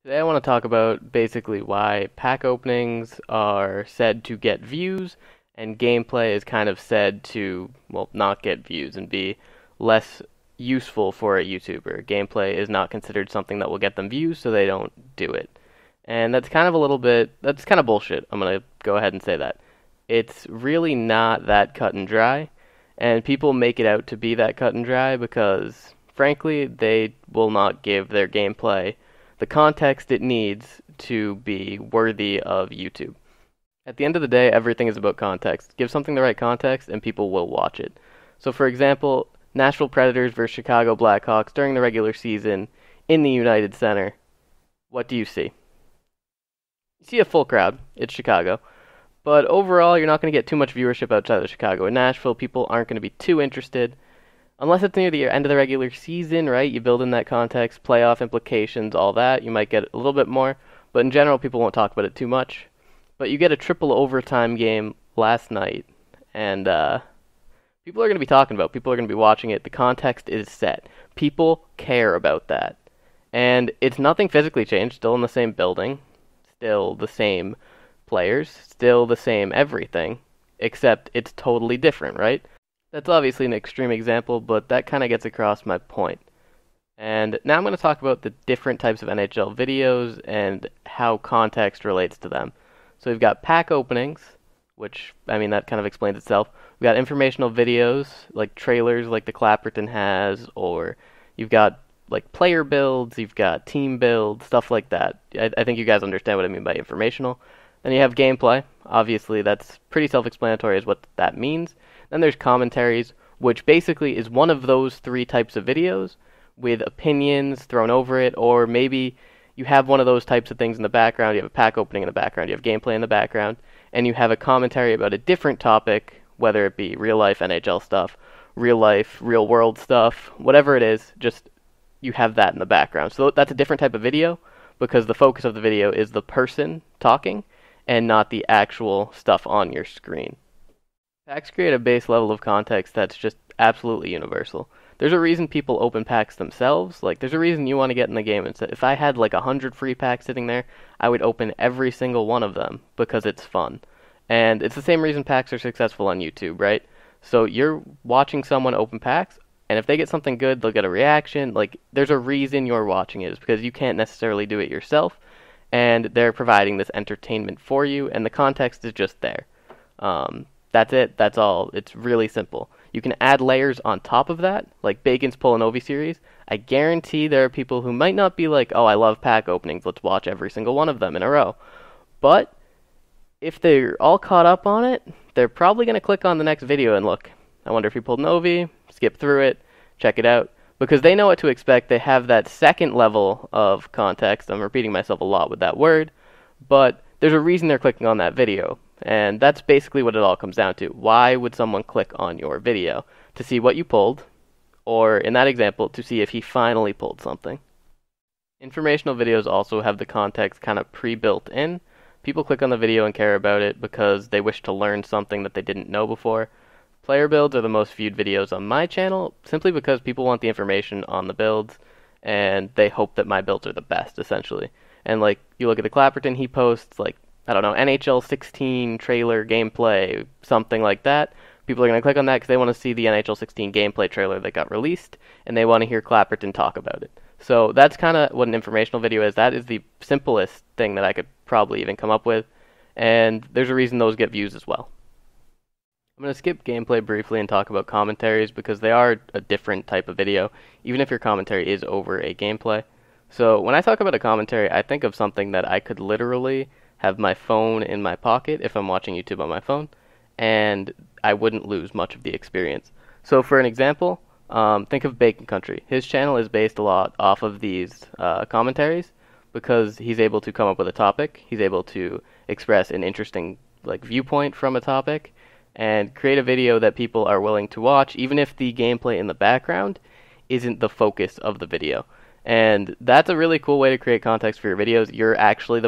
Today I want to talk about basically why pack openings are said to get views and gameplay is kind of said to, well, not get views and be less useful for a YouTuber. Gameplay is not considered something that will get them views, so they don't do it. And that's kind of bullshit. I'm going to go ahead and say that. It's really not that cut and dry, and people make it out to be that cut and dry because, frankly, they will not give their gameplay the context it needs to be worthy of YouTube. At the end of the day, everything is about context. Give something the right context, and people will watch it. So, for example, Nashville Predators versus Chicago Blackhawks during the regular season in the United Center. What do you see? You see a full crowd. It's Chicago. But overall, you're not going to get too much viewership outside of Chicago. In Nashville, people aren't going to be too interested. Unless it's near the end of the regular season, right? You build in that context, playoff implications, all that. You might get a little bit more, but in general, people won't talk about it too much. But you get a triple overtime game last night, and people are going to be talking about. People are going to be watching it. The context is set. People care about that, and it's nothing physically changed. Still in the same building, still the same players, still the same everything, except it's totally different, right? That's obviously an extreme example, but that kind of gets across my point. And now I'm going to talk about the different types of NHL videos and how context relates to them. So we've got pack openings, which, I mean, that kind of explains itself. We've got informational videos, like trailers like the Clapperton has, or you've got like player builds, you've got team builds, stuff like that. I think you guys understand what I mean by informational. Then you have gameplay. Obviously, that's pretty self-explanatory as what that means. Then there's commentaries, which basically is one of those three types of videos with opinions thrown over it, or maybe you have one of those types of things in the background, you have a pack opening in the background, you have gameplay in the background, and you have a commentary about a different topic, whether it be real-life NHL stuff, real-life, real-world stuff, whatever it is, just you have that in the background. So that's a different type of video, because the focus of the video is the person talking, and not the actual stuff on your screen. Packs create a base level of context that's just absolutely universal. There's a reason people open packs themselves. Like, there's a reason you want to get in the game. And so if I had like 100 free packs sitting there, I would open every single one of them because it's fun. And it's the same reason packs are successful on YouTube, right? So you're watching someone open packs, and if they get something good, they'll get a reaction. Like, there's a reason you're watching it. It's because you can't necessarily do it yourself, and they're providing this entertainment for you, and the context is just there. That's it. That's all. It's really simple. You can add layers on top of that, like Bacon's Polanovi series. I guarantee there are people who might not be like, oh, I love pack openings. Let's watch every single one of them in a row. But if they're all caught up on it, they're probably going to click on the next video and look. I wonder if he pulled Novi, skip through it, check it out. Because they know what to expect. They have that second level of context. I'm repeating myself a lot with that word. But there's a reason they're clicking on that video. And that's basically what it all comes down to. Why would someone click on your video? To see what you pulled, or in that example, to see if he finally pulled something. Informational videos also have the context kind of pre-built in. People click on the video and care about it because they wish to learn something that they didn't know before. Player builds are the most viewed videos on my channel, simply because people want the information on the builds, and they hope that my builds are the best, essentially. And like, you look at the Clapperton, he posts like, I don't know, NHL 16 trailer gameplay, something like that. People are going to click on that because they want to see the NHL 16 gameplay trailer that got released, and they want to hear Clapperton talk about it. So that's kind of what an informational video is. That is the simplest thing that I could probably even come up with, and there's a reason those get views as well. I'm going to skip gameplay briefly and talk about commentaries because they are a different type of video, even if your commentary is over a gameplay. So when I talk about a commentary, I think of something that I could literally have my phone in my pocket if I'm watching YouTube on my phone, and I wouldn't lose much of the experience. So for an example, think of Bacon Country. His channel is based a lot off of these commentaries because he's able to come up with a topic, he's able to express an interesting viewpoint from a topic, and create a video that people are willing to watch, even if the gameplay in the background isn't the focus of the video. And that's a really cool way to create context for your videos. You're actually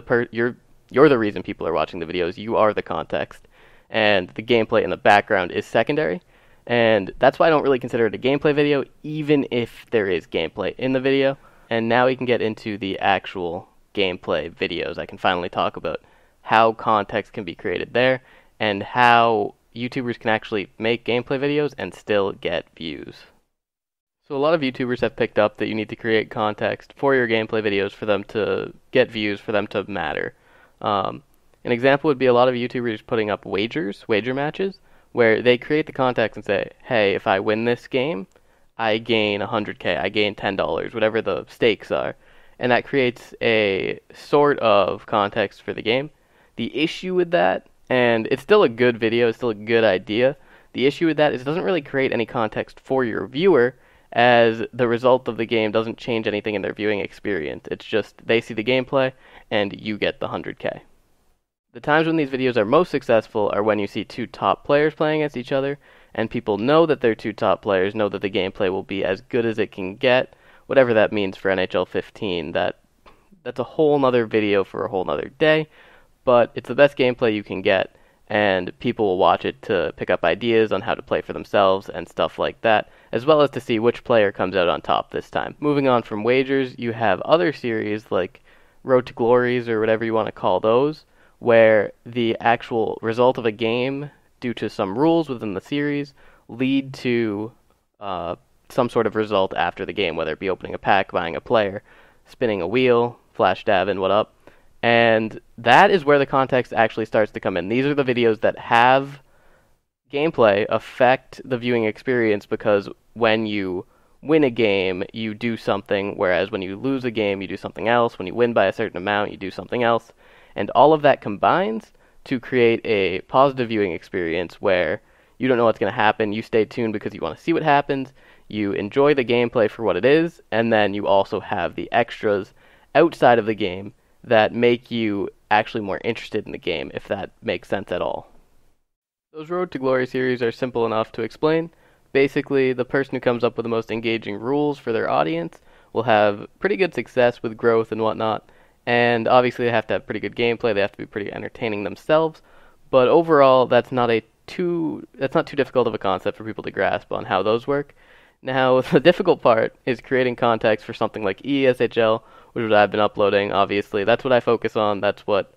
you're the reason people are watching the videos. You are the context. And the gameplay in the background is secondary. And that's why I don't really consider it a gameplay video, even if there is gameplay in the video. And now we can get into the actual gameplay videos. I can finally talk about how context can be created there and how YouTubers can actually make gameplay videos and still get views. So a lot of YouTubers have picked up that you need to create context for your gameplay videos for them to get views, for them to matter. An example would be a lot of YouTubers putting up wager matches, where they create the context and say, hey, if I win this game, I gain 100K, I gain $10, whatever the stakes are. And that creates a sort of context for the game. The issue with that, and it's still a good video, it's still a good idea, the issue with that is it doesn't really create any context for your viewer, as the result of the game doesn't change anything in their viewing experience. It's just they see the gameplay, and you get the 100K. The times when these videos are most successful are when you see two top players playing against each other, and people know that they're two top players, know that the gameplay will be as good as it can get, whatever that means for NHL 15. That's a whole nother video for a whole nother day, but it's the best gameplay you can get, and people will watch it to pick up ideas on how to play for themselves and stuff like that, as well as to see which player comes out on top this time. Moving on from wagers, you have other series like Road to Glories or whatever you want to call those, where the actual result of a game, due to some rules within the series, lead to some sort of result after the game, whether it be opening a pack, buying a player, spinning a wheel, flash davin, what up. And that is where the context actually starts to come in. These are the videos that have gameplay affect the viewing experience, because when you win a game, you do something, whereas when you lose a game, you do something else. When you win by a certain amount, you do something else. And all of that combines to create a positive viewing experience where you don't know what's going to happen. You stay tuned because you want to see what happens. You enjoy the gameplay for what it is, and then you also have the extras outside of the game that make you actually more interested in the game, if that makes sense at all. Those Road to Glory series are simple enough to explain. Basically, the person who comes up with the most engaging rules for their audience will have pretty good success with growth and whatnot. And obviously they have to have pretty good gameplay, they have to be pretty entertaining themselves, but overall that's not too difficult of a concept for people to grasp on how those work. Now, the difficult part is creating context for something like EASHL, which is what I've been uploading, obviously. That's what I focus on, that's what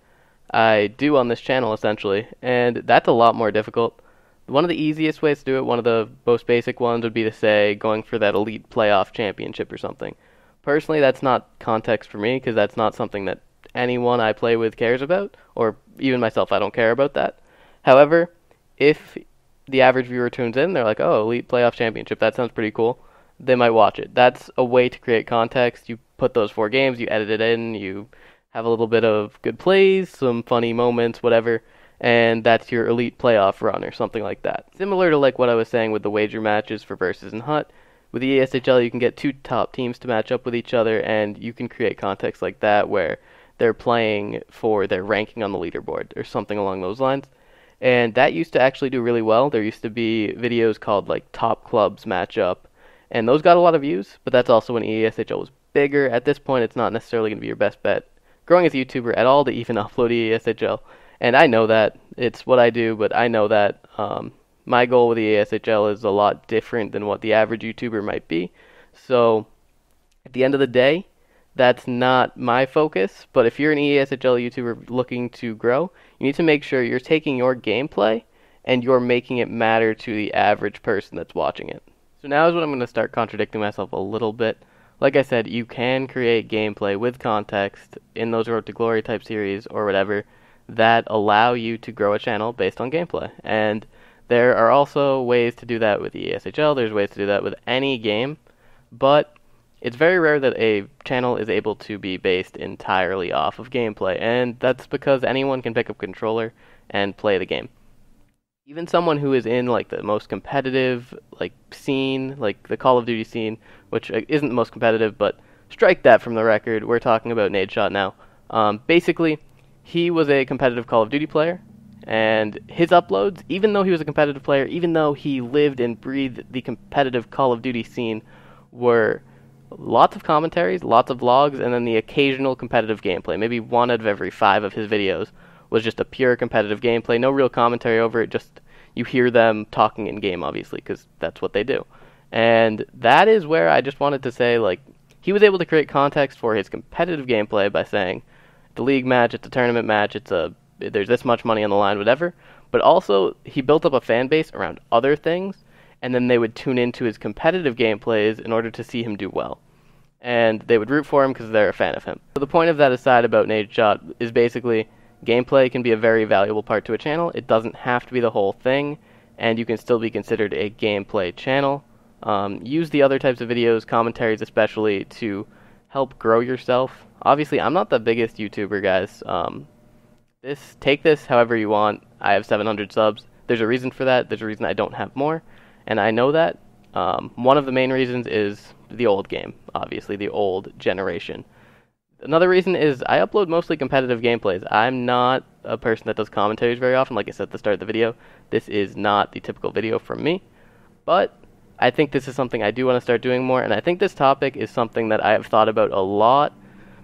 I do on this channel, essentially, and that's a lot more difficult. One of the easiest ways to do it, one of the most basic ones, would be to say going for that elite playoff championship or something. Personally, that's not context for me, because that's not something that anyone I play with cares about, or even myself, I don't care about that. However, if the average viewer tunes in, they're like, oh, Elite Playoff Championship, that sounds pretty cool, they might watch it. That's a way to create context. You put those 4 games, you edit it in, you have a little bit of good plays, some funny moments, whatever, and that's your Elite Playoff run or something like that. Similar to like what I was saying with the wager matches for Versus and Hut, with the EASHL, you can get 2 top teams to match up with each other, and you can create context like that where they're playing for their ranking on the leaderboard or something along those lines. And that used to actually do really well. There used to be videos called like Top Clubs Match Up, and those got a lot of views, but that's also when EASHL was bigger. At this point, it's not necessarily going to be your best bet growing as a YouTuber at all to even upload EASHL. And I know that. It's what I do, but I know that. My goal with the EASHL is a lot different than what the average YouTuber might be. So, at the end of the day, that's not my focus. But if you're an EASHL YouTuber looking to grow, you need to make sure you're taking your gameplay and you're making it matter to the average person that's watching it. So now is when I'm going to start contradicting myself a little bit. Like I said, you can create gameplay with context in those Road to Glory type series or whatever that allow you to grow a channel based on gameplay. And there are also ways to do that with EASHL, there's ways to do that with any game, but it's very rare that a channel is able to be based entirely off of gameplay, and that's because anyone can pick up a controller and play the game. Even someone who is in like the most competitive like scene, like the Call of Duty scene, which isn't the most competitive, but strike that from the record, we're talking about Nadeshot now. Basically, he was a competitive Call of Duty player, and his uploads, even though he was a competitive player, even though he lived and breathed the competitive Call of Duty scene, were lots of commentaries, lots of vlogs, and then the occasional competitive gameplay. Maybe 1 out of every 5 of his videos was just a pure competitive gameplay, no real commentary over it, just you hear them talking in game, obviously, because that's what they do. And that is where I just wanted to say, like, he was able to create context for his competitive gameplay by saying, the league match, it's a tournament match, there's this much money on the line, whatever. But also, he built up a fan base around other things, and then they would tune into his competitive gameplays in order to see him do well. And they would root for him because they're a fan of him. So the point of that aside about Nadeshot is basically gameplay can be a very valuable part to a channel. It doesn't have to be the whole thing, and you can still be considered a gameplay channel. Use the other types of videos, commentaries especially, to help grow yourself. Obviously, I'm not the biggest YouTuber, guys. Take this however you want. I have 700 subs. There's a reason for that. There's a reason I don't have more, and I know that. One of the main reasons is the old game, obviously, the old generation. Another reason is I upload mostly competitive gameplays. I'm not a person that does commentaries very often. Like I said at the start of the video, this is not the typical video from me. But I think this is something I do want to start doing more, and I think this topic is something that I have thought about a lot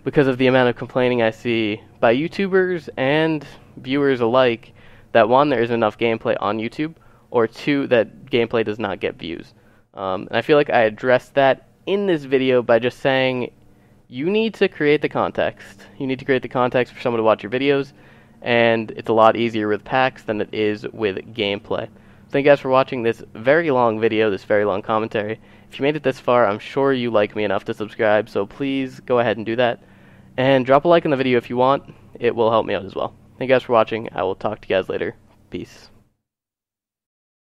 because of the amount of complaining I see by YouTubers and viewers alike that, one, there isn't enough gameplay on YouTube, or two, that gameplay does not get views. And I feel like I addressed that in this video by just saying you need to create the context. You need to create the context for someone to watch your videos, and it's a lot easier with packs than it is with gameplay. Thank you guys for watching this very long video, this very long commentary. If you made it this far, I'm sure you like me enough to subscribe, so please go ahead and do that. And drop a like on the video if you want. It will help me out as well. Thank you guys for watching. I will talk to you guys later. Peace.